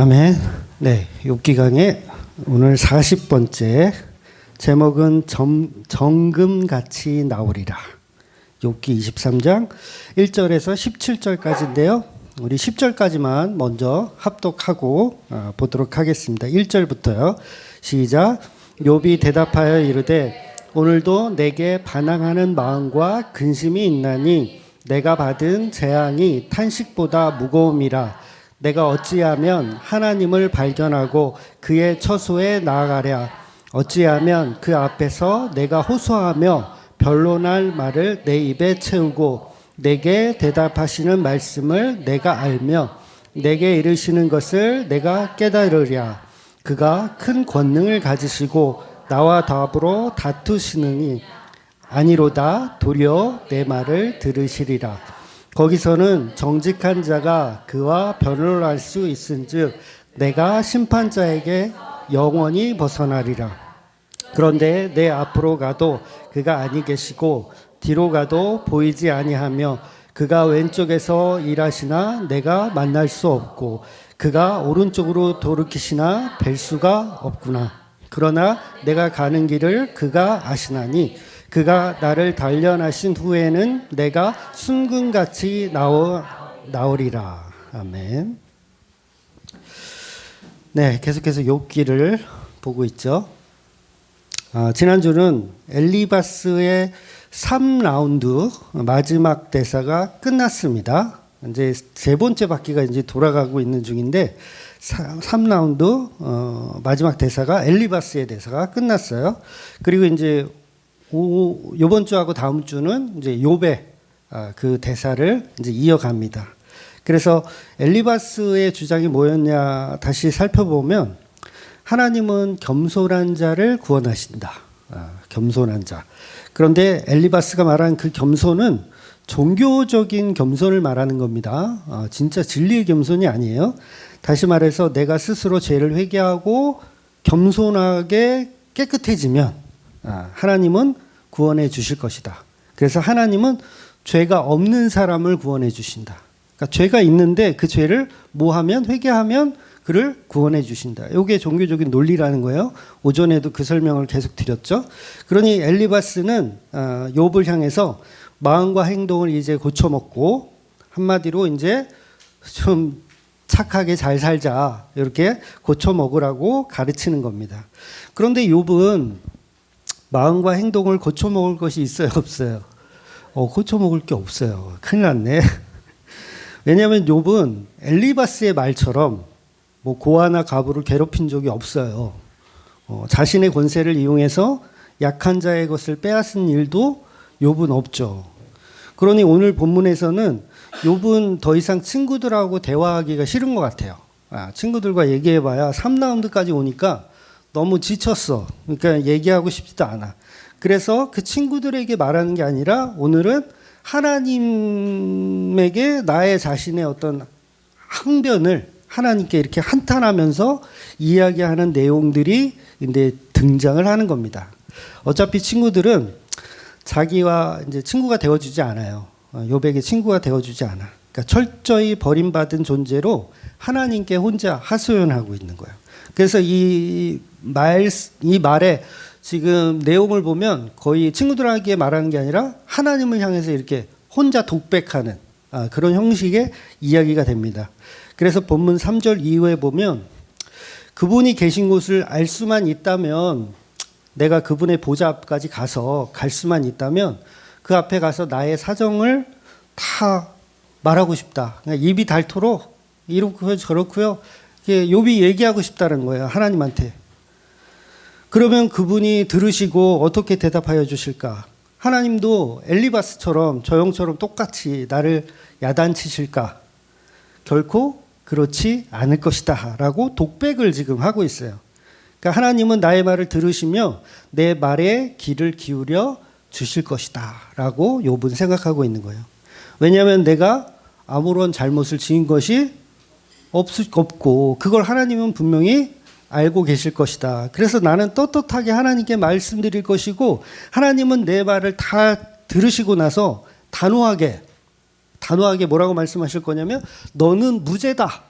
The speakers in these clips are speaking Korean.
아멘. 네, 욥기 강의 오늘 40번째 제목은 정금같이 나오리라. 욥기 23장 1절에서 17절까지인데요. 우리 10절까지만 먼저 합독하고 보도록 하겠습니다. 1절부터요. 시작. 욥이 대답하여 이르되 오늘도 내게 반항하는 마음과 근심이 있나니 내가 받은 재앙이 탄식보다 무거움이라. 내가 어찌하면 하나님을 발견하고 그의 처소에 나아가랴. 어찌하면 그 앞에서 내가 호소하며 변론할 말을 내 입에 채우고 내게 대답하시는 말씀을 내가 알며 내게 이르시는 것을 내가 깨달으랴. 그가 큰 권능을 가지시고 나와 더불어 다투시느니 아니로다. 도리어 내 말을 들으시리라. 거기서는 정직한 자가 그와 변론할 수 있은즉 내가 심판자에게 영원히 벗어나리라. 그런데 내 앞으로 가도 그가 아니 계시고 뒤로 가도 보이지 아니하며 그가 왼쪽에서 일하시나 내가 만날 수 없고 그가 오른쪽으로 돌이키시나 뵐 수가 없구나. 그러나 내가 가는 길을 그가 아시나니 그가 나를 단련하신 후에는 내가 순금같이 나오리라. 아멘. 네, 계속해서 욥기를 보고 있죠. 지난주는 엘리바스의 3라운드 마지막 대사가 끝났습니다. 이제 세 번째 바퀴가 이제 돌아가고 있는 중인데 3라운드 마지막 대사가 엘리바스의 대사가 끝났어요. 그리고 이제 이번 주하고 다음 주는 이제 욥의 그 대사를 이제 이어갑니다. 그래서 엘리바스의 주장이 뭐였냐 다시 살펴보면 하나님은 겸손한 자를 구원하신다. 겸손한 자. 그런데 엘리바스가 말한 그 겸손은 종교적인 겸손을 말하는 겁니다. 진짜 진리의 겸손이 아니에요. 다시 말해서 내가 스스로 죄를 회개하고 겸손하게 깨끗해지면 하나님은 구원해 주실 것이다. 그래서 하나님은 죄가 없는 사람을 구원해 주신다. 그러니까 죄가 있는데 그 죄를 뭐하면 회개하면 그를 구원해 주신다. 이게 종교적인 논리라는 거예요. 오전에도 그 설명을 계속 드렸죠. 그러니 엘리바스는 욥을 향해서 마음과 행동을 이제 고쳐먹고 한마디로 이제 좀 착하게 잘 살자 이렇게 고쳐먹으라고 가르치는 겁니다. 그런데 욥은 마음과 행동을 고쳐먹을 것이 있어요, 없어요? 고쳐먹을 게 없어요. 큰일 났네. 왜냐하면 욥은 엘리바스의 말처럼 뭐 고아나 과부를 괴롭힌 적이 없어요. 자신의 권세를 이용해서 약한 자의 것을 빼앗은 일도 욥은 없죠. 그러니 오늘 본문에서는 욥은 더 이상 친구들하고 대화하기가 싫은 것 같아요. 친구들과 얘기해봐야 3라운드까지 오니까 너무 지쳤어. 그러니까 얘기하고 싶지도 않아. 그래서 그 친구들에게 말하는 게 아니라 오늘은 하나님에게 나의 자신의 어떤 항변을 하나님께 이렇게 한탄하면서 이야기하는 내용들이 이제 등장을 하는 겁니다. 어차피 친구들은 자기와 이제 친구가 되어주지 않아요. 욥에게 친구가 되어주지 않아. 그러니까 철저히 버림받은 존재로 하나님께 혼자 하소연하고 있는 거예요. 그래서 이 말에 지금 내용을 보면 거의 친구들에게 말하는 게 아니라 하나님을 향해서 이렇게 혼자 독백하는 그런 형식의 이야기가 됩니다. 그래서 본문 3절 이후에 보면 그분이 계신 곳을 알 수만 있다면 내가 그분의 보좌 앞까지 가서 갈 수만 있다면 그 앞에 가서 나의 사정을 다 말하고 싶다. 그러니까 입이 닳도록 이렇고요 저렇고요. 욥이 얘기하고 싶다는 거예요. 하나님한테. 그러면 그분이 들으시고 어떻게 대답하여 주실까? 하나님도 엘리바스처럼 저 형처럼 똑같이 나를 야단치실까? 결코 그렇지 않을 것이다 라고 독백을 지금 하고 있어요. 그러니까 하나님은 나의 말을 들으시며 내 말에 귀를 기울여 주실 것이다 라고 욥은 생각하고 있는 거예요. 왜냐하면 내가 아무런 잘못을 지은 것이 없고 그걸 하나님은 분명히 알고 계실 것이다. 그래서 나는 떳떳하게 하나님께 말씀드릴 것이고 하나님은 내 말을 다 들으시고 나서 단호하게 뭐라고 말씀하실 거냐면 너는 무죄다.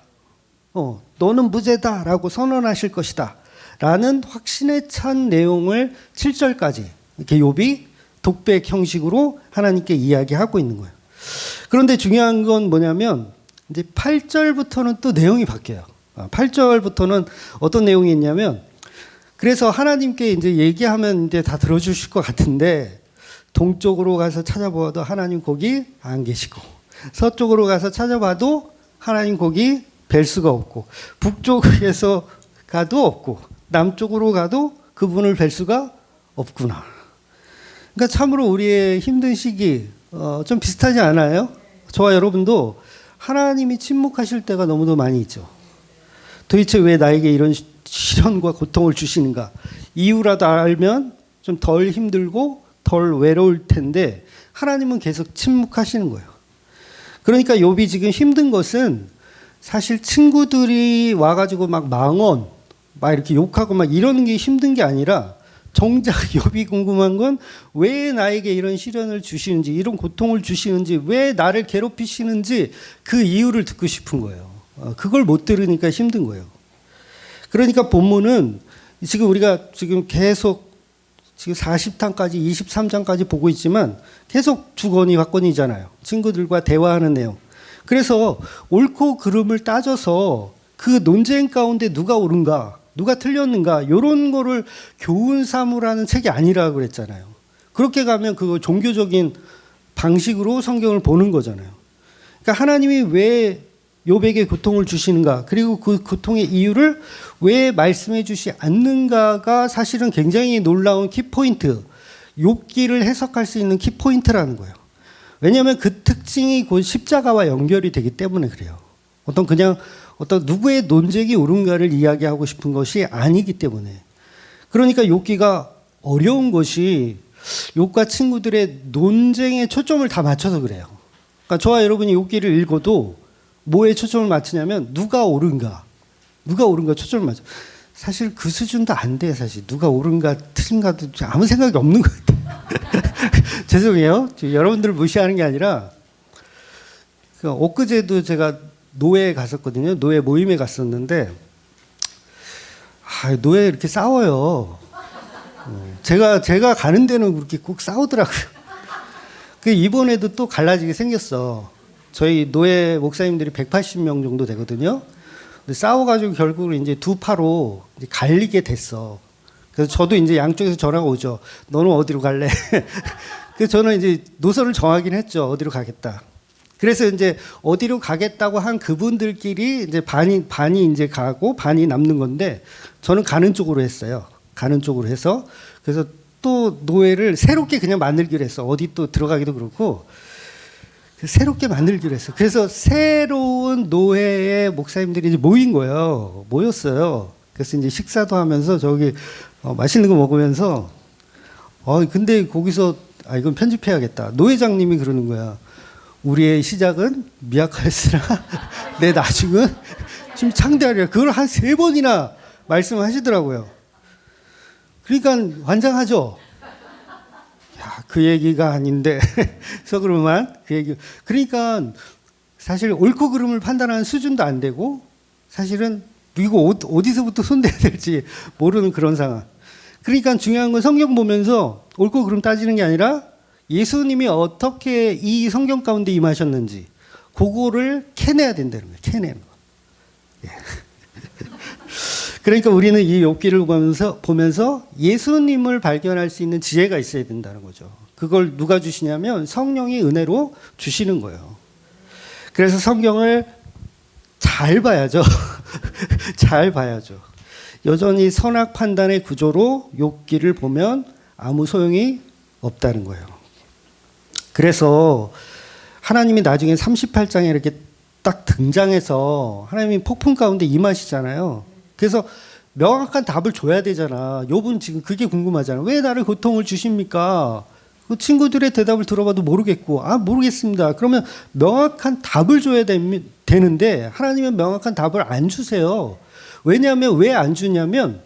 너는 무죄다라고 선언하실 것이다 라는 확신에 찬 내용을 7절까지 이렇게 욥이 독백 형식으로 하나님께 이야기하고 있는 거예요. 그런데 중요한 건 뭐냐면 이제 8절부터는 또 내용이 바뀌어요. 8절부터는 어떤 내용이 있냐면, 그래서 하나님께 이제 얘기하면 이제 다 들어주실 것 같은데, 동쪽으로 가서 찾아봐도 하나님 거기 안 계시고, 서쪽으로 가서 찾아봐도 하나님 거기 뵐 수가 없고, 북쪽에서 가도 없고, 남쪽으로 가도 그분을 뵐 수가 없구나. 그러니까 참으로 우리의 힘든 시기 좀 비슷하지 않아요? 저와 여러분도 하나님이 침묵하실 때가 너무도 많이 있죠. 도대체 왜 나에게 이런 시련과 고통을 주시는가? 이유라도 알면 좀 덜 힘들고 덜 외로울 텐데 하나님은 계속 침묵하시는 거예요. 그러니까 욥이 지금 힘든 것은 사실 친구들이 와가지고 막 망언, 막 이렇게 욕하고 막 이러는 게 힘든 게 아니라, 정작 욥이 궁금한 건 왜 나에게 이런 시련을 주시는지, 이런 고통을 주시는지, 왜 나를 괴롭히시는지 그 이유를 듣고 싶은 거예요. 그걸 못 들으니까 힘든 거예요. 그러니까 본문은 지금 우리가 지금 계속 지금 40장까지 23장까지 보고 있지만 계속 주거니 받거니잖아요. 친구들과 대화하는 내용. 그래서 옳고 그름을 따져서 그 논쟁 가운데 누가 옳은가, 누가 틀렸는가, 이런 거를 교훈 삼으라는 책이 아니라고 그랬잖아요. 그렇게 가면 그거 종교적인 방식으로 성경을 보는 거잖아요. 그러니까 하나님이 왜 욥에게 고통을 주시는가, 그리고 그 고통의 이유를 왜 말씀해 주시 않는가가 사실은 굉장히 놀라운 키포인트, 욥기를 해석할 수 있는 키포인트라는 거예요. 왜냐하면 그 특징이 곧 십자가와 연결이 되기 때문에 그래요. 어떤 누구의 논쟁이 옳은가를 이야기하고 싶은 것이 아니기 때문에. 그러니까 욥기가 어려운 것이 욥과 친구들의 논쟁에 초점을 다 맞춰서 그래요. 그러니까 저와 여러분이 욥기를 읽어도 뭐에 초점을 맞추냐면 누가 옳은가 초점을 맞춰. 사실 그 수준도 안 돼. 사실 누가 옳은가 틀린가도 아무 생각이 없는 것 같아요. 죄송해요. 여러분들을 무시하는 게 아니라, 엊그제도 제가 노회에 갔었거든요. 노회 모임에 갔었는데, 노회 이렇게 싸워요. 제가 가는 데는 그렇게 꼭 싸우더라고요. 이번에도 또 갈라지게 생겼어. 저희 노회 목사님들이 180명 정도 되거든요. 근데 싸워가지고 결국은 이제 두 파로 이제 갈리게 됐어. 그래서 저도 이제 양쪽에서 전화가 오죠. 너는 어디로 갈래? 그래서 저는 이제 노선을 정하긴 했죠. 어디로 가겠다. 그래서 이제 어디로 가겠다고 한 그분들끼리 이제 반이 이제 가고 반이 남는 건데, 저는 가는 쪽으로 했어요. 가는 쪽으로 해서, 그래서 또 노회를 새롭게 그냥 만들기로 했어. 어디 또 들어가기도 그렇고 새롭게 만들기로 했어. 그래서 새로운 노회의 목사님들이 이제 모인 거예요. 모였어요. 그래서 이제 식사도 하면서 저기 맛있는 거 먹으면서, 근데 거기서 이건 편집해야겠다. 노회장님이 그러는 거야. 우리의 시작은 미약하였으나 내 나중은 지금 창대하리라. 그걸 한 3번이나 말씀하시더라고요. 그러니까 환장하죠. 그 얘기가 아닌데 속으로만 그 얘기. 그러니까 사실 옳고 그름을 판단하는 수준도 안 되고, 사실은 이거 어디서부터 손대야 될지 모르는 그런 상황. 그러니까 중요한 건 성경 보면서 옳고 그름 따지는 게 아니라 예수님이 어떻게 이 성경 가운데 임하셨는지 그거를 캐내야 된다는 거예요. 캐내는 거. 예. 그러니까 우리는 이 욥기를 보면서 예수님을 발견할 수 있는 지혜가 있어야 된다는 거죠. 그걸 누가 주시냐면 성령이 은혜로 주시는 거예요. 그래서 성경을 잘 봐야죠. 잘 봐야죠. 여전히 선악 판단의 구조로 욥기를 보면 아무 소용이 없다는 거예요. 그래서 하나님이 나중에 38장에 이렇게 딱 등장해서 하나님이 폭풍 가운데 임하시잖아요. 그래서 명확한 답을 줘야 되잖아. 욥은 지금 그게 궁금하잖아. 왜 나를 고통을 주십니까? 그 친구들의 대답을 들어봐도 모르겠고, 모르겠습니다. 그러면 명확한 답을 줘야 되는데 하나님은 명확한 답을 안 주세요. 왜냐하면 왜 안 주냐면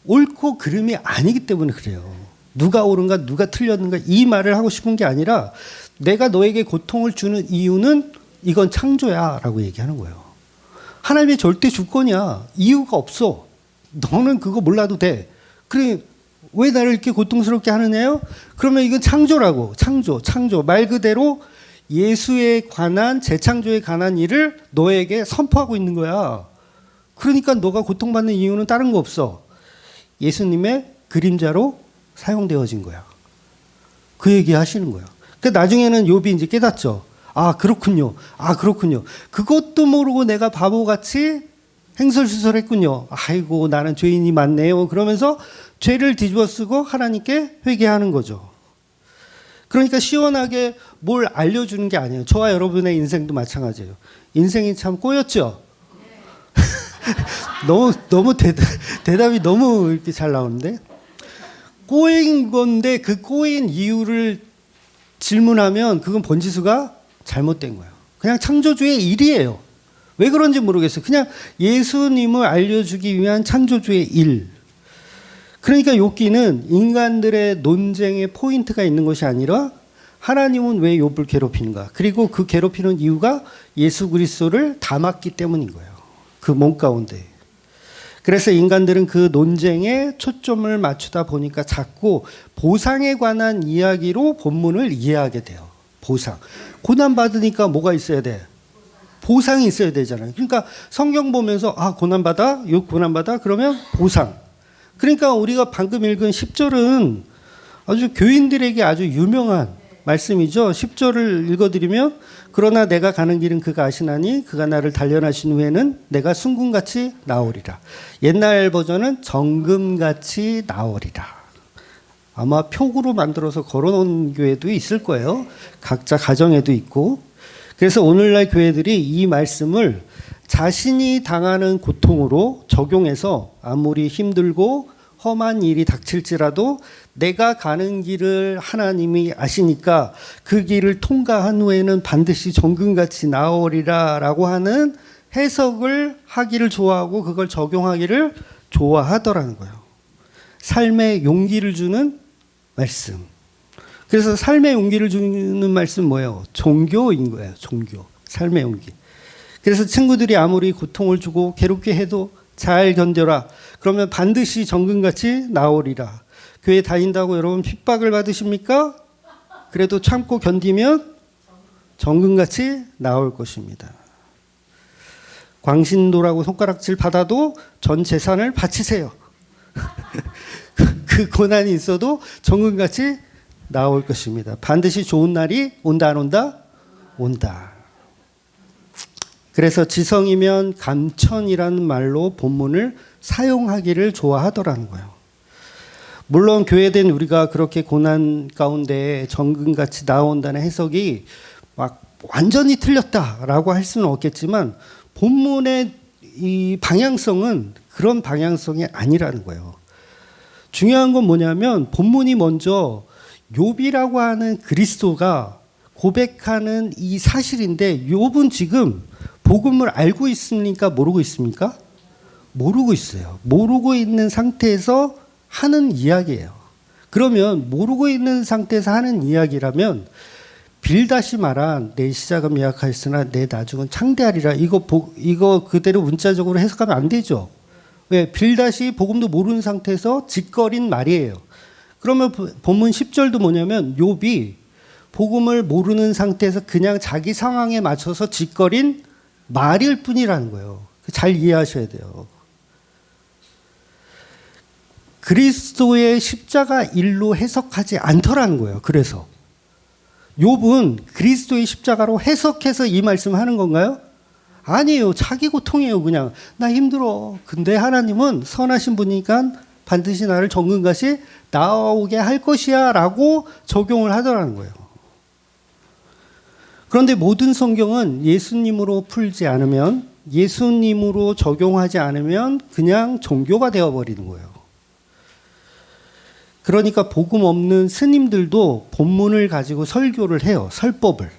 옳고 그름이 아니기 때문에 그래요. 누가 옳은가 누가 틀렸는가 이 말을 하고 싶은 게 아니라, 내가 너에게 고통을 주는 이유는 이건 창조야 라고 얘기하는 거예요. 하나님의 절대 주권이야. 이유가 없어. 너는 그거 몰라도 돼. 그래, 왜 나를 이렇게 고통스럽게 하느냐요? 그러면 이건 창조라고. 창조. 말 그대로 예수에 관한, 재창조에 관한 일을 너에게 선포하고 있는 거야. 그러니까 너가 고통받는 이유는 다른 거 없어. 예수님의 그림자로 사용되어진 거야. 그 얘기 하시는 거야. 그 나중에는 욥이 이제 깨닫죠. 아, 그렇군요. 그것도 모르고 내가 바보같이 행설수설했군요. 아이고, 나는 죄인이 많네요. 그러면서 죄를 뒤집어 쓰고 하나님께 회개하는 거죠. 그러니까 시원하게 뭘 알려주는 게 아니에요. 저와 여러분의 인생도 마찬가지예요. 인생이 참 꼬였죠? 너무 대답이 너무 이렇게 잘 나오는데? 꼬인 건데 그 꼬인 이유를 질문하면 그건 번지수가 잘못된 거예요. 그냥 창조주의 일이에요. 왜 그런지 모르겠어요. 그냥 예수님을 알려주기 위한 창조주의 일. 그러니까 욥기는 인간들의 논쟁의 포인트가 있는 것이 아니라 하나님은 왜 욥을 괴롭히는가. 그리고 그 괴롭히는 이유가 예수 그리스도를 닮았기 때문인 거예요. 그 몸 가운데. 그래서 인간들은 그 논쟁에 초점을 맞추다 보니까 자꾸 보상에 관한 이야기로 본문을 이해하게 돼요. 보상. 고난받으니까 뭐가 있어야 돼? 보상이 있어야 되잖아요. 그러니까 성경 보면서 아, 고난받아? 욥 고난받아? 그러면 보상. 그러니까 우리가 방금 읽은 10절은 아주 교인들에게 아주 유명한 말씀이죠. 10절을 읽어드리면 그러나 내가 가는 길은 그가 아시나니 그가 나를 단련하신 후에는 내가 순금같이 나오리라. 옛날 버전은 정금같이 나오리라. 아마 표구로 만들어서 걸어놓은 교회도 있을 거예요. 각자 가정에도 있고. 그래서 오늘날 교회들이 이 말씀을 자신이 당하는 고통으로 적용해서 아무리 힘들고 험한 일이 닥칠지라도 내가 가는 길을 하나님이 아시니까 그 길을 통과한 후에는 반드시 정금같이 나오리라 라고 하는 해석을 하기를 좋아하고 그걸 적용하기를 좋아하더라는 거예요. 삶에 용기를 주는 말씀. 그래서 삶에 용기를 주는 말씀 뭐예요? 종교인 거예요. 종교. 삶의 용기. 그래서 친구들이 아무리 고통을 주고 괴롭게 해도 잘 견뎌라. 그러면 반드시 정금같이 나오리라. 교회 다닌다고 여러분 핍박을 받으십니까? 그래도 참고 견디면 정금같이 나올 것입니다. 광신도라고 손가락질 받아도 전 재산을 바치세요. 그 고난이 있어도 정금같이 나올 것입니다. 반드시 좋은 날이 온다 안 온다? 온다. 그래서 지성이면 감천이라는 말로 본문을 사용하기를 좋아하더라는 거예요. 물론 교회된 우리가 그렇게 고난 가운데 정금같이 나온다는 해석이 막 완전히 틀렸다라고 할 수는 없겠지만 본문의 이 방향성은 그런 방향성이 아니라는 거예요. 중요한 건 뭐냐면 본문이 먼저 욥이라고 하는 그리스도가 고백하는 이 사실인데 욥은 지금 복음을 알고 있습니까? 모르고 있습니까? 모르고 있어요. 모르고 있는 상태에서 하는 이야기예요. 그러면 모르고 있는 상태에서 하는 이야기라면 빌다시 말한 내 시작은 미약하였으나 내 나중은 창대하리라. 이거 그대로 문자적으로 해석하면 안 되죠. 왜? 빌다시 복음도 모르는 상태에서 짓거린 말이에요. 그러면 본문 10절도 뭐냐면 욥이 복음을 모르는 상태에서 그냥 자기 상황에 맞춰서 짓거린 말일 뿐이라는 거예요. 잘 이해하셔야 돼요. 그리스도의 십자가 일로 해석하지 않더라는 거예요. 그래서 욥은 그리스도의 십자가로 해석해서 이 말씀을 하는 건가요? 아니에요. 자기 고통이에요. 그냥 나 힘들어. 근데 하나님은 선하신 분이니까 반드시 나를 정금같이 나오게 할 것이야 라고 적용을 하더라는 거예요. 그런데 모든 성경은 예수님으로 풀지 않으면, 예수님으로 적용하지 않으면 그냥 종교가 되어버리는 거예요. 그러니까 복음 없는 스님들도 본문을 가지고 설교를 해요. 설법을.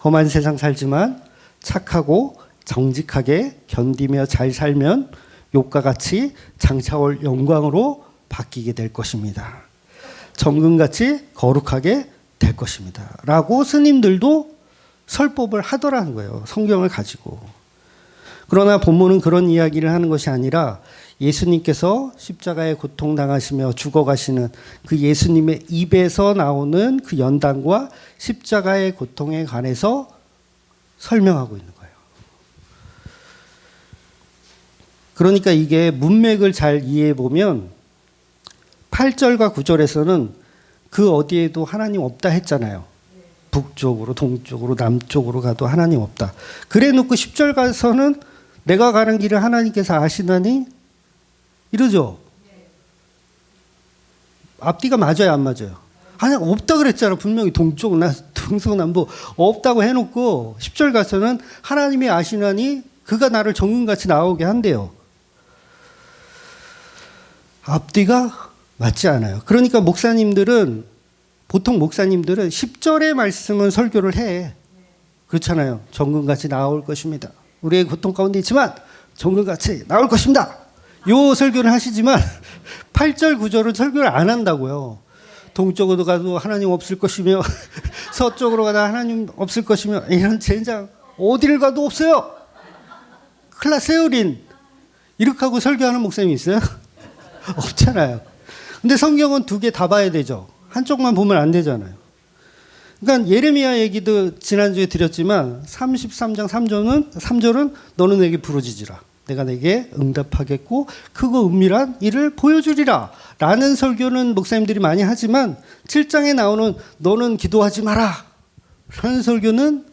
험한 세상 살지만 착하고 정직하게 견디며 잘 살면 욥과 같이 장차올 영광으로 바뀌게 될 것입니다. 정금같이 거룩하게 될 것입니다. 라고 스님들도 설법을 하더라는 거예요. 성경을 가지고. 그러나 본문은 그런 이야기를 하는 것이 아니라 예수님께서 십자가에 고통당하시며 죽어가시는 그 예수님의 입에서 나오는 그 연단과 십자가의 고통에 관해서 설명하고 있는 거예요. 그러니까 이게 문맥을 잘 이해해 보면 8절과 9절에서는 그 어디에도 하나님 없다 했잖아요. 북쪽으로 동쪽으로 남쪽으로 가도 하나님 없다. 그래 놓고 10절 가서는 내가 가는 길을 하나님께서 아시나니 이러죠. 앞뒤가 맞아요, 안 맞아요? 아니, 없다 그랬잖아. 분명히 동쪽, 동서남북 없다고 해놓고 10절 가서는 하나님이 아시나니 그가 나를 정금같이 나오게 한대요. 앞뒤가 맞지 않아요. 그러니까 보통 목사님들은 10절의 말씀은 설교를 해. 그렇잖아요. 정금같이 나올 것입니다. 우리의 고통 가운데 있지만 정금같이 나올 것입니다. 요 설교를 하시지만 8절 9절은 설교를 안 한다고요. 동쪽으로 가도 하나님 없을 것이며 서쪽으로 가도 하나님 없을 것이며 이런 젠장 어디를 가도 없어요. 클라세우린 이렇게 하고 설교하는 목사님이 있어요? 없잖아요. 근데 성경은 두 개 다 봐야 되죠. 한쪽만 보면 안 되잖아요. 그러니까 예레미야 얘기도 지난주에 드렸지만 33장 3절은 너는 내게 부르짖으라. 내가 내게 응답하겠고 크고 은밀한 일을 보여주리라. 라는 설교는 목사님들이 많이 하지만 7장에 나오는 너는 기도하지 마라. 라는 설교는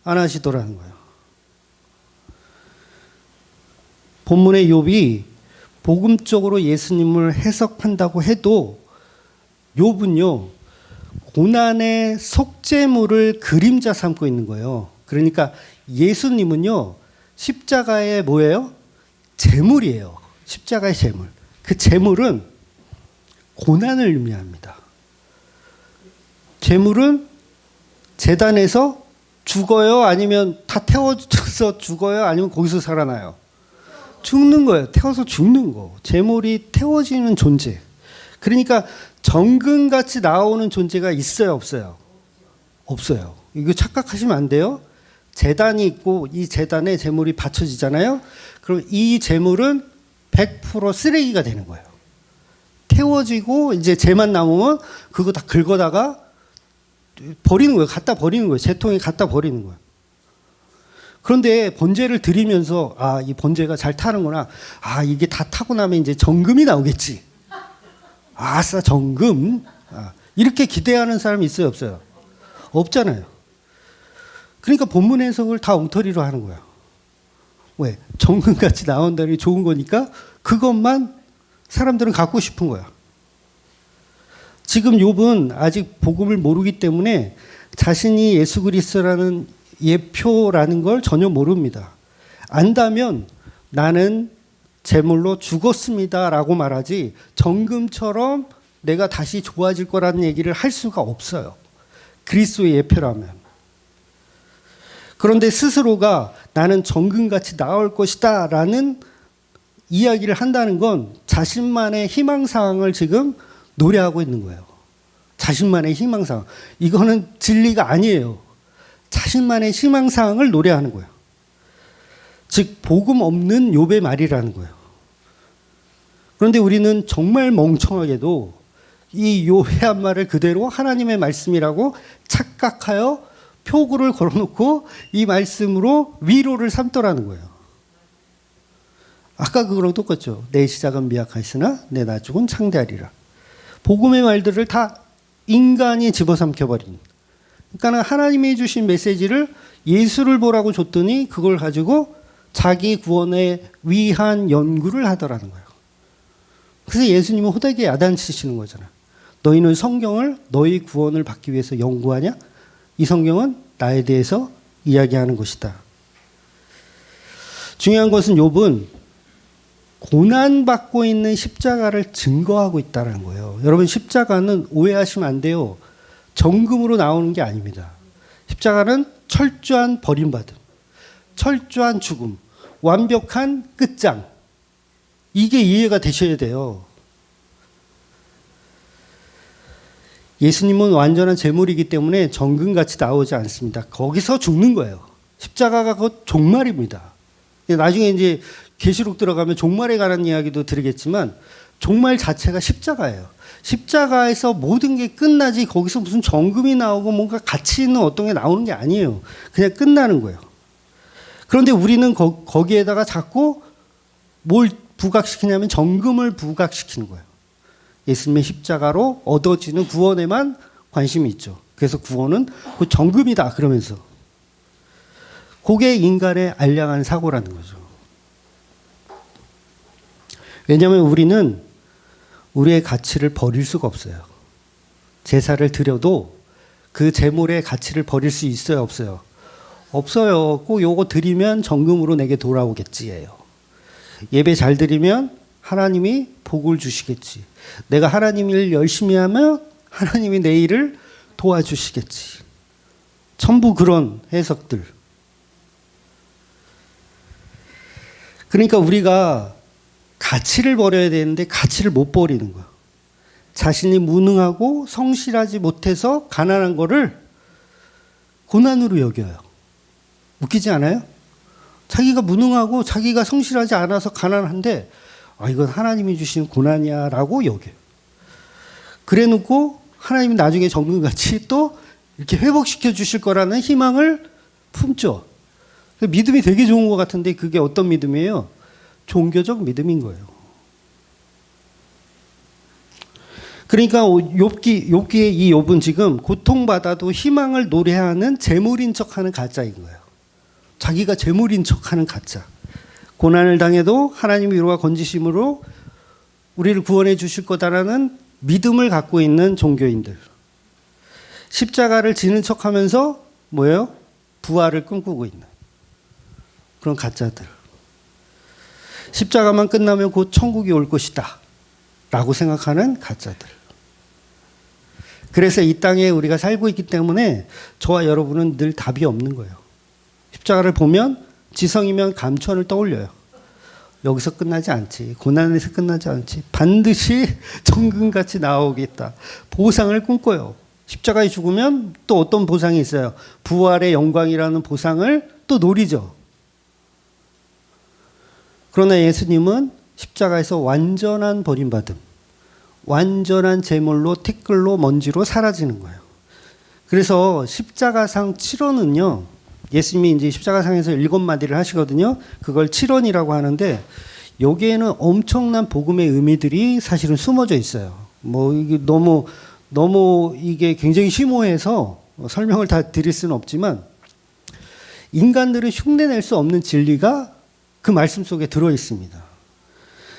안 하시더라는 거예요. 본문의 욥이 복음적으로 예수님을 해석한다고 해도 욥은요, 고난의 속죄물을 그림자 삼고 있는 거예요. 그러니까 예수님은요, 십자가의 뭐예요? 제물이에요. 십자가의 제물. 그 제물은 고난을 의미합니다. 제물은 제단에서 죽어요? 아니면 다 태워져서 죽어요? 아니면 거기서 살아나요? 죽는 거예요. 태워서 죽는 거. 제물이 태워지는 존재. 그러니까 정금같이 나오는 존재가 있어요, 없어요? 없어요. 이거 착각하시면 안 돼요. 제단이 있고 이 제단에 제물이 바쳐지잖아요. 그럼 이 제물은 100% 쓰레기가 되는 거예요. 태워지고 이제 재만 남으면 그거 다 긁어다가 버리는 거예요. 갖다 버리는 거예요. 재통에 갖다 버리는 거예요. 그런데 번제를 드리면서 아, 이 번제가 잘 타는구나. 아, 이게 다 타고 나면 이제 정금이 나오겠지. 아싸, 정금. 아, 이렇게 기대하는 사람이 있어요, 없어요? 없잖아요. 그러니까 본문 해석을 다 엉터리로 하는 거야. 왜? 정금같이 나온다니 좋은 거니까 그것만 사람들은 갖고 싶은 거야. 지금 욥은 아직 복음을 모르기 때문에 자신이 예수 그리스도라는 예표라는 걸 전혀 모릅니다. 안다면 나는 제물로 죽었습니다라고 말하지 정금처럼 내가 다시 좋아질 거라는 얘기를 할 수가 없어요. 그리스도의 예표라면. 그런데 스스로가 나는 정금같이 나올 것이다 라는 이야기를 한다는 건 자신만의 희망사항을 지금 노래하고 있는 거예요. 자신만의 희망사항. 이거는 진리가 아니에요. 자신만의 희망사항을 노래하는 거예요. 즉 복음 없는 욥의 말이라는 거예요. 그런데 우리는 정말 멍청하게도 이 욥의 한 말을 그대로 하나님의 말씀이라고 착각하여 표구를 걸어놓고 이 말씀으로 위로를 삼더라는 거예요. 아까 그거랑 똑같죠. 내 시작은 미약하시나 내 나중은 창대하리라. 복음의 말들을 다 인간이 집어삼켜버린. 그러니까 하나님이 주신 메시지를 예수를 보라고 줬더니 그걸 가지고 자기 구원에 위한 연구를 하더라는 거예요. 그래서 예수님은 호되게 야단치시는 거잖아요. 너희는 성경을 너희 구원을 받기 위해서 연구하냐? 이 성경은 나에 대해서 이야기하는 것이다. 중요한 것은 욥은 고난받고 있는 십자가를 증거하고 있다는 거예요. 여러분 십자가는 오해하시면 안 돼요. 정금으로 나오는 게 아닙니다. 십자가는 철저한 버림받음, 철저한 죽음, 완벽한 끝장. 이게 이해가 되셔야 돼요. 예수님은 완전한 제물이기 때문에 정금같이 나오지 않습니다. 거기서 죽는 거예요. 십자가가 곧 종말입니다. 나중에 이제 계시록 들어가면 종말에 관한 이야기도 드리겠지만 종말 자체가 십자가예요. 십자가에서 모든 게 끝나지 거기서 무슨 정금이 나오고 뭔가 가치 있는 어떤 게 나오는 게 아니에요. 그냥 끝나는 거예요. 그런데 우리는 거기에다가 자꾸 뭘 부각시키냐면 정금을 부각시키는 거예요. 예수님의 십자가로 얻어지는 구원에만 관심이 있죠. 그래서 구원은 그 정금이다 그러면서 그게 인간의 알량한 사고라는 거죠. 왜냐하면 우리는 우리의 가치를 버릴 수가 없어요. 제사를 드려도 그 제물의 가치를 버릴 수 있어요, 없어요? 없어요. 꼭 요거 드리면 정금으로 내게 돌아오겠지예요. 예배 잘 드리면 하나님이 복을 주시겠지. 내가 하나님 일 열심히 하면 하나님이 내 일을 도와주시겠지. 전부 그런 해석들. 그러니까 우리가 가치를 버려야 되는데 가치를 못 버리는 거야. 자신이 무능하고 성실하지 못해서 가난한 거를 고난으로 여겨요. 웃기지 않아요? 자기가 무능하고 자기가 성실하지 않아서 가난한데 이건 하나님이 주신 고난이야 라고 여겨요. 그래 놓고 하나님이 나중에 정금같이 또 이렇게 회복시켜 주실 거라는 희망을 품죠. 믿음이 되게 좋은 것 같은데 그게 어떤 믿음이에요? 종교적 믿음인 거예요. 그러니까 욥기의 이 욥은 지금 고통받아도 희망을 노래하는 재물인 척하는 가짜인 거예요. 자기가 재물인 척하는 가짜. 고난을 당해도 하나님 위로와 건지심으로 우리를 구원해 주실 거다라는 믿음을 갖고 있는 종교인들. 십자가를 지는 척하면서 뭐예요? 부활을 꿈꾸고 있는 그런 가짜들. 십자가만 끝나면 곧 천국이 올 것이다 라고 생각하는 가짜들. 그래서 이 땅에 우리가 살고 있기 때문에 저와 여러분은 늘 답이 없는 거예요. 십자가를 보면 지성이면 감천을 떠올려요. 여기서 끝나지 않지. 고난에서 끝나지 않지. 반드시 정금같이 나오겠다. 보상을 꿈꿔요. 십자가에 죽으면 또 어떤 보상이 있어요? 부활의 영광이라는 보상을 또 노리죠. 그러나 예수님은 십자가에서 완전한 버림받음, 완전한 제물로 티끌로 먼지로 사라지는 거예요. 그래서 십자가상 7원은요, 예수님이 이제 십자가상에서 7마디를 하시거든요. 그걸 7원이라고 하는데 여기에는 엄청난 복음의 의미들이 사실은 숨어져 있어요. 뭐 이게 너무 이게 굉장히 심오해서 설명을 다 드릴 수는 없지만 인간들은 흉내낼 수 없는 진리가 그 말씀 속에 들어 있습니다.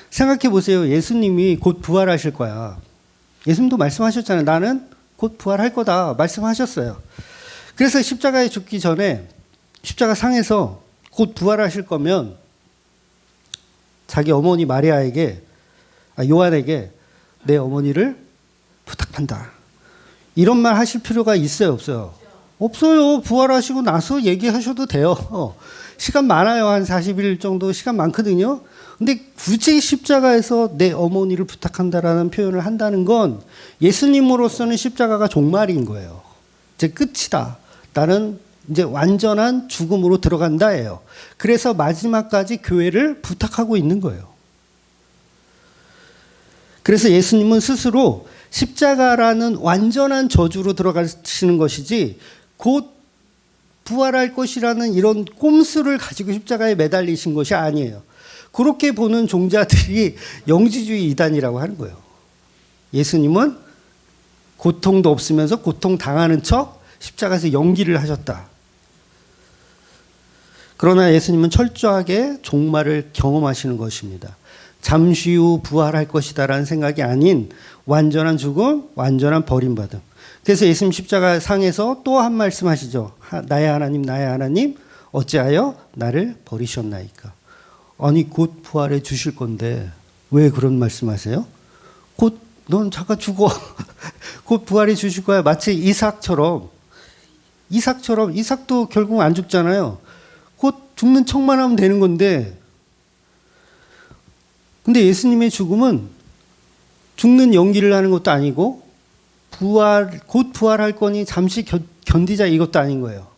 생각해 보세요. 예수님이 곧 부활하실 거야. 예수님도 말씀하셨잖아요. 나는 곧 부활할 거다. 말씀하셨어요. 그래서 십자가에 죽기 전에 십자가 상에서 곧 부활하실 거면 자기 어머니 마리아에게, 요한에게 내 어머니를 부탁한다. 이런 말 하실 필요가 있어요, 없어요? 없어요. 부활하시고 나서 얘기하셔도 돼요. 시간 많아요. 한 40일 정도 시간 많거든요. 근데 굳이 십자가에서 내 어머니를 부탁한다라는 표현을 한다는 건 예수님으로서는 십자가가 종말인 거예요. 이제 끝이다. 나는 이제 완전한 죽음으로 들어간다예요. 그래서 마지막까지 교회를 부탁하고 있는 거예요. 그래서 예수님은 스스로 십자가라는 완전한 저주로 들어가시는 것이지 곧 부활할 것이라는 이런 꼼수를 가지고 십자가에 매달리신 것이 아니에요. 그렇게 보는 종자들이 영지주의 이단이라고 하는 거예요. 예수님은 고통도 없으면서 고통당하는 척 십자가에서 연기를 하셨다. 그러나 예수님은 철저하게 종말을 경험하시는 것입니다. 잠시 후 부활할 것이다라는 생각이 아닌 완전한 죽음, 완전한 버림받음. 그래서 예수님 십자가 상에서 또 한 말씀 하시죠. 나의 하나님, 나의 하나님, 어찌하여 나를 버리셨나이까. 아니 곧 부활해 주실 건데 왜 그런 말씀하세요? 곧 넌 잠깐 죽어. 곧 부활해 주실 거야. 마치 이삭도 결국 안 죽잖아요. 곧 죽는 척만 하면 되는 건데, 근데 예수님의 죽음은 죽는 연기를 하는 것도 아니고 곧 부활할 거니 잠시 견디자 이것도 아닌 거예요.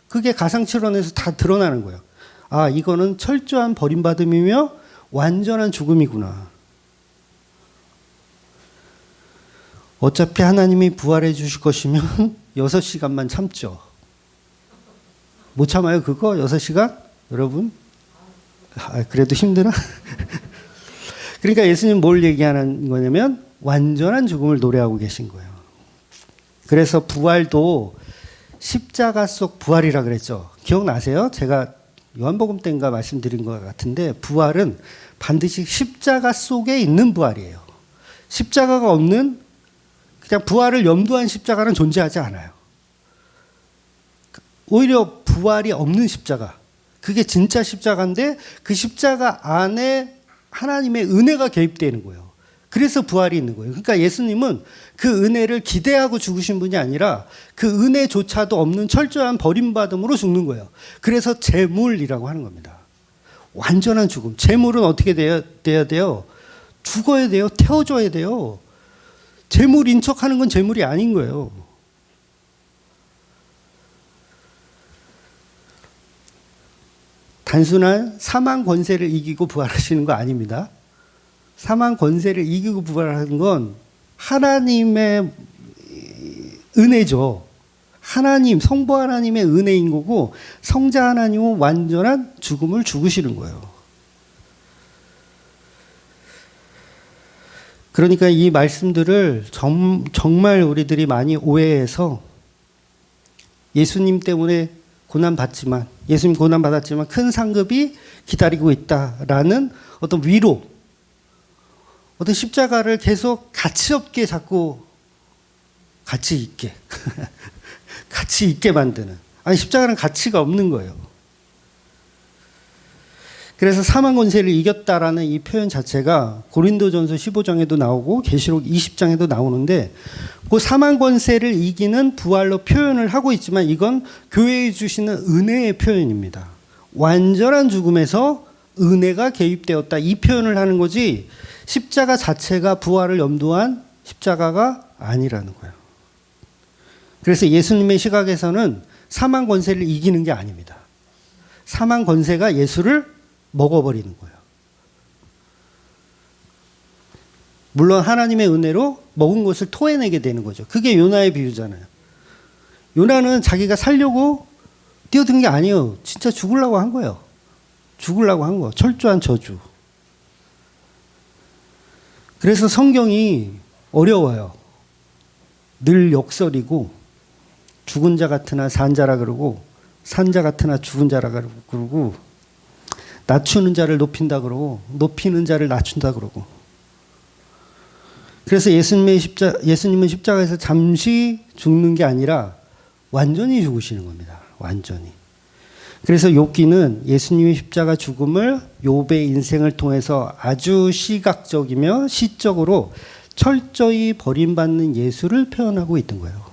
그게 가상칠언에서 다 드러나는 거예요. 아, 이거는 철저한 버림받음이며 완전한 죽음이구나. 어차피 하나님이 부활해 주실 것이면 6시간만 참죠. 못 참아요, 그거? 6시간? 여러분? 아, 그래도 힘드나? 그러니까 예수님 뭘 얘기하는 거냐면 완전한 죽음을 노래하고 계신 거예요. 그래서 부활도 십자가 속 부활이라 그랬죠. 기억나세요? 제가 요한복음 때인가 말씀드린 것 같은데 부활은 반드시 십자가 속에 있는 부활이에요. 십자가가 없는 그냥 부활을 염두한 십자가는 존재하지 않아요. 오히려 부활이 없는 십자가, 그게 진짜 십자가인데 그 십자가 안에 하나님의 은혜가 개입되는 거예요. 그래서 부활이 있는 거예요. 그러니까 예수님은 그 은혜를 기대하고 죽으신 분이 아니라 그 은혜조차도 없는 철저한 버림받음으로 죽는 거예요. 그래서 재물이라고 하는 겁니다. 완전한 죽음. 재물은 어떻게 돼야 돼요? 죽어야 돼요. 태워줘야 돼요. 재물인 척하는 건 재물이 아닌 거예요. 단순한 사망 권세를 이기고 부활하시는 거 아닙니다. 사망 권세를 이기고 부활하는 건 하나님의 은혜죠. 하나님, 성부 하나님의 은혜인 거고 성자 하나님은 완전한 죽음을 죽으시는 거예요. 그러니까 이 말씀들을 정말 우리들이 많이 오해해서 예수님 때문에 고난받지만, 예수님 고난받았지만 큰 상급이 기다리고 있다라는 어떤 위로, 어떤 십자가를 계속 가치 없게 자꾸 가치 있게 가치 있게 만드는, 아니 십자가는 가치가 없는 거예요. 그래서 사망 권세를 이겼다라는 이 표현 자체가 고린도전서 15장에도 나오고 계시록 20장에도 나오는데 그 사망 권세를 이기는 부활로 표현을 하고 있지만 이건 교회에 주시는 은혜의 표현입니다. 완전한 죽음에서 은혜가 개입되었다, 이 표현을 하는 거지 십자가 자체가 부활을 염두한 십자가가 아니라는 거예요. 그래서 예수님의 시각에서는 사망 권세를 이기는 게 아닙니다. 사망 권세가 예수를 먹어버리는 거예요. 물론 하나님의 은혜로 먹은 것을 토해내게 되는 거죠. 그게 요나의 비유잖아요. 요나는 자기가 살려고 뛰어든 게 아니에요. 진짜 죽으려고 한 거예요. 죽으려고 한 거. 철저한 저주. 그래서 성경이 어려워요. 늘 역설이고 죽은 자 같으나 산 자라 그러고 산 자 같으나 죽은 자라 그러고 낮추는 자를 높인다 그러고 높이는 자를 낮춘다 그러고. 그래서 예수님은 십자가에서 잠시 죽는 게 아니라 완전히 죽으시는 겁니다. 완전히. 그래서 욥기는 예수님의 십자가 죽음을 욥의 인생을 통해서 아주 시각적이며 시적으로 철저히 버림받는 예수를 표현하고 있던 거예요.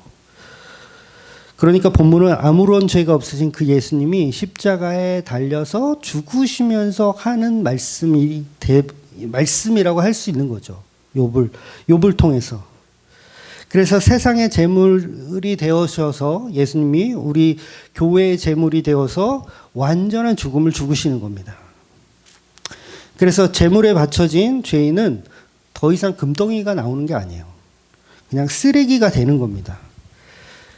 그러니까 본문은 아무런 죄가 없으신 그 예수님이 십자가에 달려서 죽으시면서 하는 말씀이라고 할 수 있는 거죠. 욥을 통해서. 그래서 세상의 제물이 되어셔서 예수님이 우리 교회의 제물이 되어서 완전한 죽음을 죽으시는 겁니다. 그래서 제물에 바쳐진 죄인은 더 이상 금덩이가 나오는 게 아니에요. 그냥 쓰레기가 되는 겁니다.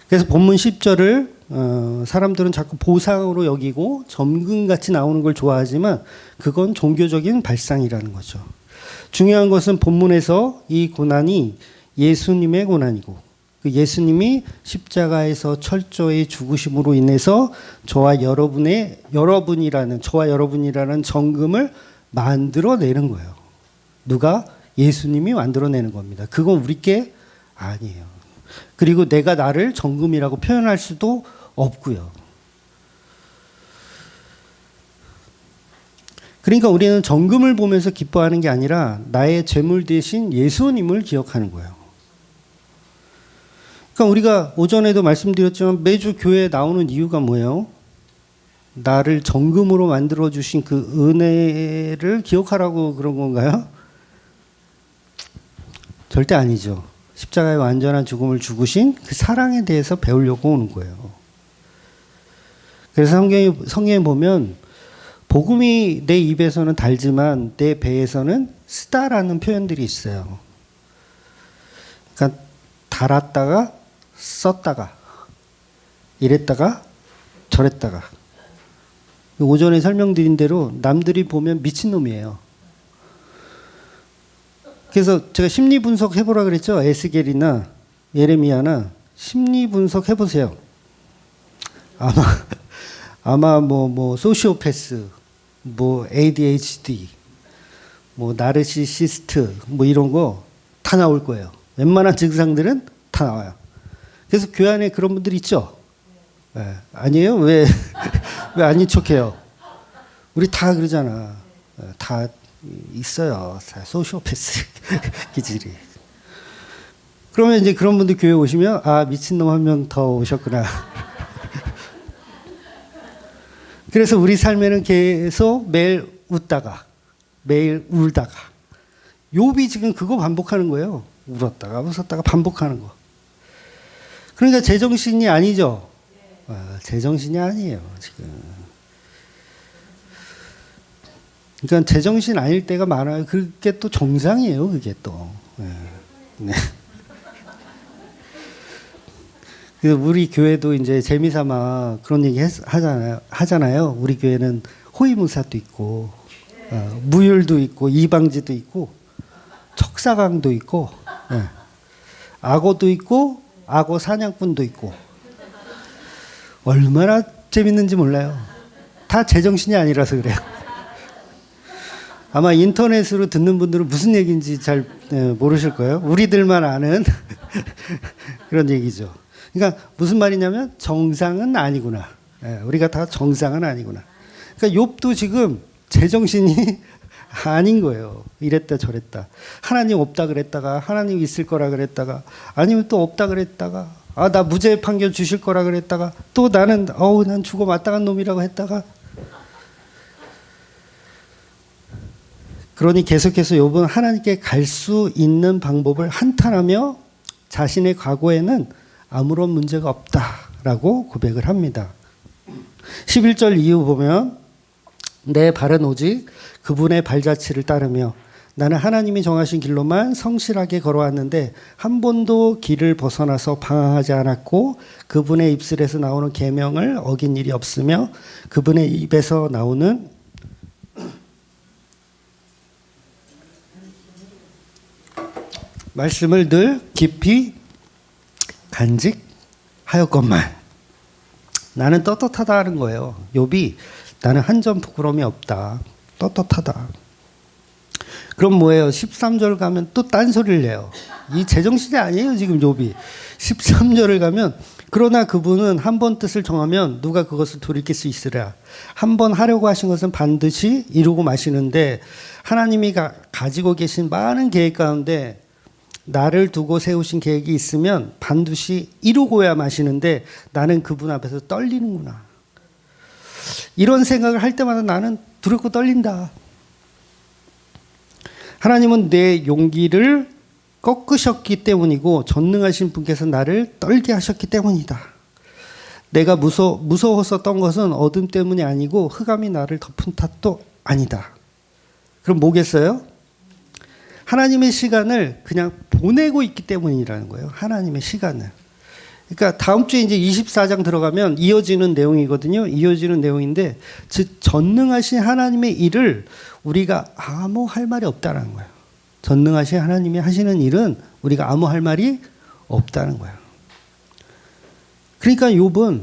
그래서 본문 10절을 사람들은 자꾸 보상으로 여기고 점금같이 나오는 걸 좋아하지만 그건 종교적인 발상이라는 거죠. 중요한 것은 본문에서 이 고난이 예수님의 고난이고 그 예수님이 십자가에서 철저히 죽으심으로 인해서 저와 여러분이라는 정금을 만들어내는 거예요. 누가? 예수님이 만들어내는 겁니다. 그건 우리 게 아니에요. 그리고 내가 나를 정금이라고 표현할 수도 없고요. 그러니까 우리는 정금을 보면서 기뻐하는 게 아니라 나의 재물 대신 예수님을 기억하는 거예요. 그러니까 우리가 오전에도 말씀드렸지만 매주 교회에 나오는 이유가 뭐예요? 나를 정금으로 만들어주신 그 은혜를 기억하라고 그런 건가요? 절대 아니죠. 십자가의 완전한 죽음을 죽으신 그 사랑에 대해서 배우려고 오는 거예요. 그래서 성경에 보면 복음이 내 입에서는 달지만 내 배에서는 쓰다라는 표현들이 있어요. 그러니까 달았다가 썼다가 이랬다가 저랬다가. 오전에 설명드린 대로 남들이 보면 미친놈이에요. 그래서 제가 심리 분석 해보라 그랬죠. 에스겔이나 예레미야나 심리 분석 해보세요. 아마 뭐 소시오패스, 뭐 ADHD, 뭐 나르시시스트, 뭐 이런 거 다 나올 거예요. 웬만한 증상들은 다 나와요. 그래서 교회 안에 그런 분들 있죠? 네. 아니에요? 왜 아닌 척해요? 우리 다 그러잖아. 다 있어요. 다 소시오패스 기질이. 그러면 이제 그런 분들 교회 오시면 아 미친놈 한 명 더 오셨구나. 그래서 우리 삶에는 계속 매일 웃다가 매일 울다가 욥이 지금 그거 반복하는 거예요. 울었다가 웃었다가 반복하는 거. 그러니까 제정신이 아니죠. 제정신이 아니에요 지금. 그러니까 제정신 아닐 때가 많아요. 그게 또 정상이에요. 그게 또. 네. 그래서 우리 교회도 이제 재미삼아 그런 얘기 하잖아요. 우리 교회는 호위무사도 있고, 무율도 있고, 이방지도 있고, 척사강도 있고, 악어도 있고, 악어 사냥꾼도 있고. 얼마나 재밌는지 몰라요. 다 제정신이 아니라서 그래요. 아마 인터넷으로 듣는 분들은 무슨 얘기인지 잘 모르실 거예요. 우리들만 아는 그런 얘기죠. 그러니까 무슨 말이냐면 정상은 아니구나. 우리가 다 정상은 아니구나. 그러니까 욥도 지금 제정신이 아닌 거예요. 이랬다 저랬다. 하나님 없다 그랬다가 하나님 있을 거라 그랬다가 아니면 또 없다 그랬다가 나 무죄 판결 주실 거라 그랬다가 또 난 죽어 마땅한 놈이라고 했다가 그러니 계속해서 욥은 하나님께 갈 수 있는 방법을 한탄하며 자신의 과거에는 아무런 문제가 없다라고 고백을 합니다. 11절 이후 보면 내 발은 오직 그분의 발자취를 따르며 나는 하나님이 정하신 길로만 성실하게 걸어왔는데 한 번도 길을 벗어나서 방황하지 않았고 그분의 입술에서 나오는 계명을 어긴 일이 없으며 그분의 입에서 나오는 말씀을 늘 깊이 간직하였건만. 나는 떳떳하다 하는 거예요. 욥이 나는 한 점 부끄러움이 없다. 떳떳하다. 그럼 뭐예요? 13절 가면 또 딴소리를 내요. 이 제정신이 아니에요 지금 욥이. 13절을 가면 그러나 그분은 한 번 뜻을 정하면 누가 그것을 돌이킬 수 있으랴. 한 번 하려고 하신 것은 반드시 이루고 마시는데 하나님이 가지고 계신 많은 계획 가운데 나를 두고 세우신 계획이 있으면 반드시 이루고야 마시는데 나는 그분 앞에서 떨리는구나. 이런 생각을 할 때마다 나는 두렵고 떨린다. 하나님은 내 용기를 꺾으셨기 때문이고 전능하신 분께서 나를 떨게 하셨기 때문이다. 내가 무서워서 떤 것은 어둠 때문이 아니고 흑암이 나를 덮은 탓도 아니다. 그럼 뭐겠어요? 하나님의 시간을 그냥 보내고 있기 때문이라는 거예요. 하나님의 시간을. 그러니까 다음 주에 이제 24장 들어가면 이어지는 내용이거든요. 이어지는 내용인데 즉 전능하신 하나님의 일을 우리가 아무 할 말이 없다는 거예요. 전능하신 하나님이 하시는 일은 우리가 아무 할 말이 없다는 거예요. 그러니까 욥은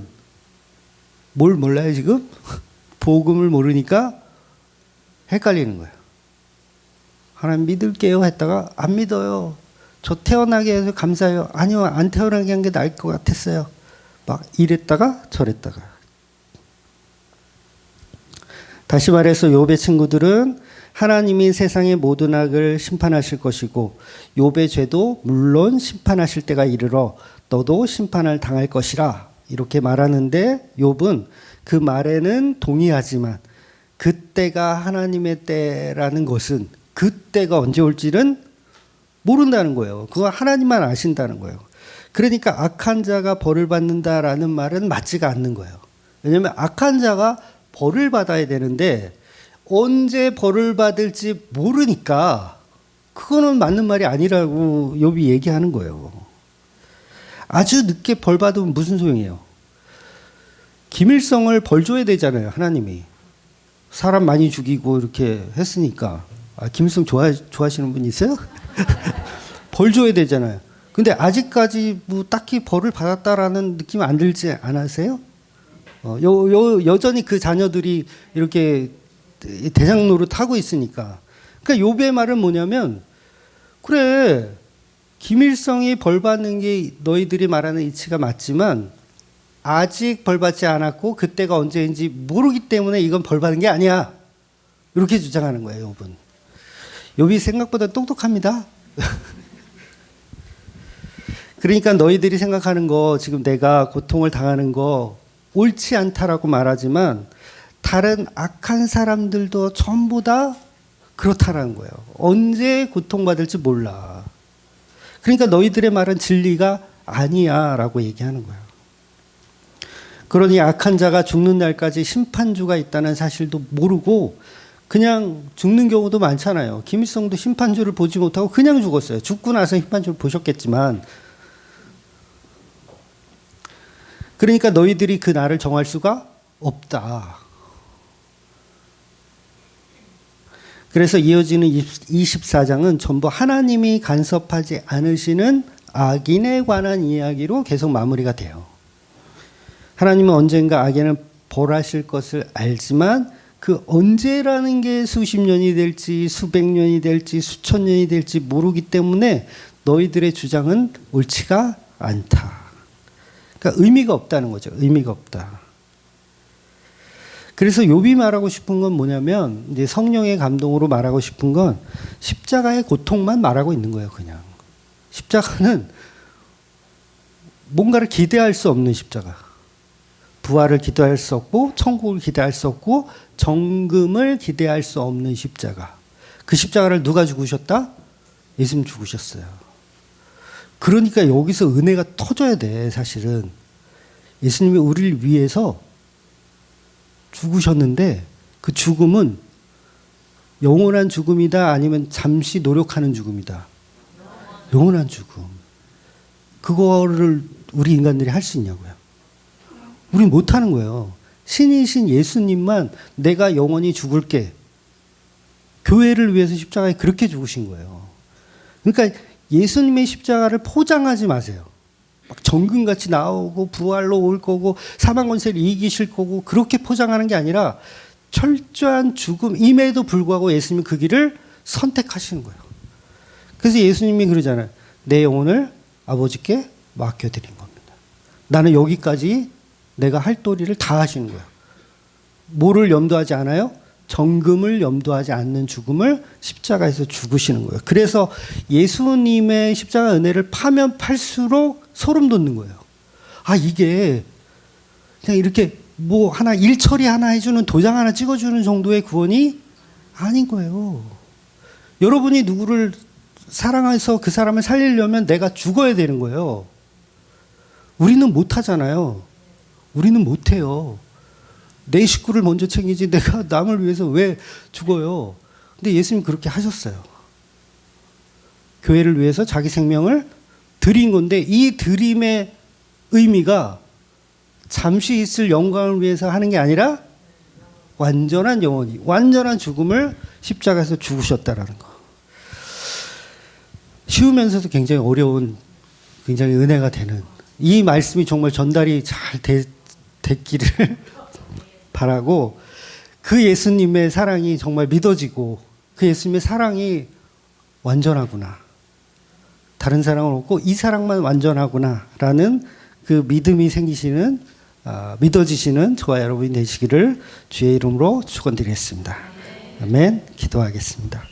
뭘 몰라요 지금? 복음을 모르니까 헷갈리는 거예요. 하나님 믿을게요 했다가 안 믿어요. 저 태어나게 해서 감사해요. 아니요, 안 태어나게 한 게 나을 것 같았어요. 막 이랬다가 저랬다가. 다시 말해서 욥의 친구들은 하나님이 세상의 모든 악을 심판하실 것이고 욥의 죄도 물론 심판하실 때가 이르러 너도 심판을 당할 것이라 이렇게 말하는데 욥은 그 말에는 동의하지만 그때가 하나님의 때라는 것은 그때가 언제 올지는 모른다는 거예요. 그거 하나님만 아신다는 거예요. 그러니까 악한 자가 벌을 받는다라는 말은 맞지가 않는 거예요. 왜냐하면 악한 자가 벌을 받아야 되는데 언제 벌을 받을지 모르니까 그거는 맞는 말이 아니라고 욥이 얘기하는 거예요. 아주 늦게 벌 받으면 무슨 소용이에요? 김일성을 벌 줘야 되잖아요, 하나님이. 사람 많이 죽이고 이렇게 했으니까. 김일성 좋아하시는 분 있어요? 벌 줘야 되잖아요. 근데 아직까지 뭐 딱히 벌을 받았다라는 느낌 안 들지 않으세요? 여전히 그 자녀들이 이렇게 대장 노릇하고 있으니까. 그러니까 욥의 말은 뭐냐면, 그래, 김일성이 벌 받는 게 너희들이 말하는 이치가 맞지만 아직 벌 받지 않았고 그때가 언제인지 모르기 때문에 이건 벌 받은 게 아니야. 이렇게 주장하는 거예요, 욥은. 욥이 생각보다 똑똑합니다. 그러니까 너희들이 생각하는 거, 지금 내가 고통을 당하는 거 옳지 않다라고 말하지만 다른 악한 사람들도 전부 다 그렇다라는 거예요. 언제 고통받을지 몰라. 그러니까 너희들의 말은 진리가 아니야 라고 얘기하는 거예요. 그러니 악한 자가 죽는 날까지 심판주가 있다는 사실도 모르고 그냥 죽는 경우도 많잖아요. 김일성도 심판주를 보지 못하고 그냥 죽었어요. 죽고 나서 심판주를 보셨겠지만. 그러니까 너희들이 그 날을 정할 수가 없다. 그래서 이어지는 24장은 전부 하나님이 간섭하지 않으시는 악인에 관한 이야기로 계속 마무리가 돼요. 하나님은 언젠가 악인을 벌하실 것을 알지만 그 언제라는 게 수십 년이 될지 수백 년이 될지 수천 년이 될지 모르기 때문에 너희들의 주장은 옳지가 않다. 그러니까 의미가 없다는 거죠. 의미가 없다. 그래서 욥이 말하고 싶은 건 뭐냐면, 이제 성령의 감동으로 말하고 싶은 건 십자가의 고통만 말하고 있는 거예요, 그냥. 십자가는 뭔가를 기대할 수 없는 십자가. 부활을 기대할 수 없고, 천국을 기대할 수 없고, 정금을 기대할 수 없는 십자가. 그 십자가를 누가 죽으셨다? 예수님 죽으셨어요. 그러니까 여기서 은혜가 터져야 돼, 사실은. 예수님이 우리를 위해서 죽으셨는데 그 죽음은 영원한 죽음이다, 아니면 잠시 노력하는 죽음이다? 영원한 죽음. 그거를 우리 인간들이 할 수 있냐고요? 우리 못하는 거예요. 신이신 예수님만 내가 영원히 죽을게. 교회를 위해서 십자가에 그렇게 죽으신 거예요. 그러니까 예수님의 십자가를 포장하지 마세요. 막 정금같이 나오고 부활로 올 거고 사망 권세를 이기실 거고 그렇게 포장하는 게 아니라 철저한 죽음임에도 불구하고 예수님이 그 길을 선택하시는 거예요. 그래서 예수님이 그러잖아요. 내 영혼을 아버지께 맡겨드린 겁니다. 나는 여기까지 내가 할 도리를 다 하시는 거예요. 뭐를 염두하지 않아요? 정금을 염두하지 않는 죽음을 십자가에서 죽으시는 거예요. 그래서 예수님의 십자가 은혜를 파면 팔수록 소름 돋는 거예요. 이게 그냥 이렇게 뭐 하나 일처리 하나 해주는, 도장 하나 찍어주는 정도의 구원이 아닌 거예요. 여러분이 누구를 사랑해서 그 사람을 살리려면 내가 죽어야 되는 거예요. 우리는 못하잖아요. 우리는 못해요. 내 식구를 먼저 챙기지 내가 남을 위해서 왜 죽어요? 근데 예수님 그렇게 하셨어요. 교회를 위해서 자기 생명을 드린 건데 이 드림의 의미가 잠시 있을 영광을 위해서 하는 게 아니라 완전한 영혼이, 완전한 죽음을 십자가에서 죽으셨다라는 거. 쉬우면서도 굉장히 어려운, 굉장히 은혜가 되는 이 말씀이 정말 전달이 잘 됐기를 바라고, 그 예수님의 사랑이 정말 믿어지고 그 예수님의 사랑이 완전하구나, 다른 사랑은 없고 이 사랑만 완전하구나 라는 그 믿음이 생기시는, 믿어지시는 저와 여러분이 되시기를 주의 이름으로 축원드리겠습니다. 아멘. 기도하겠습니다.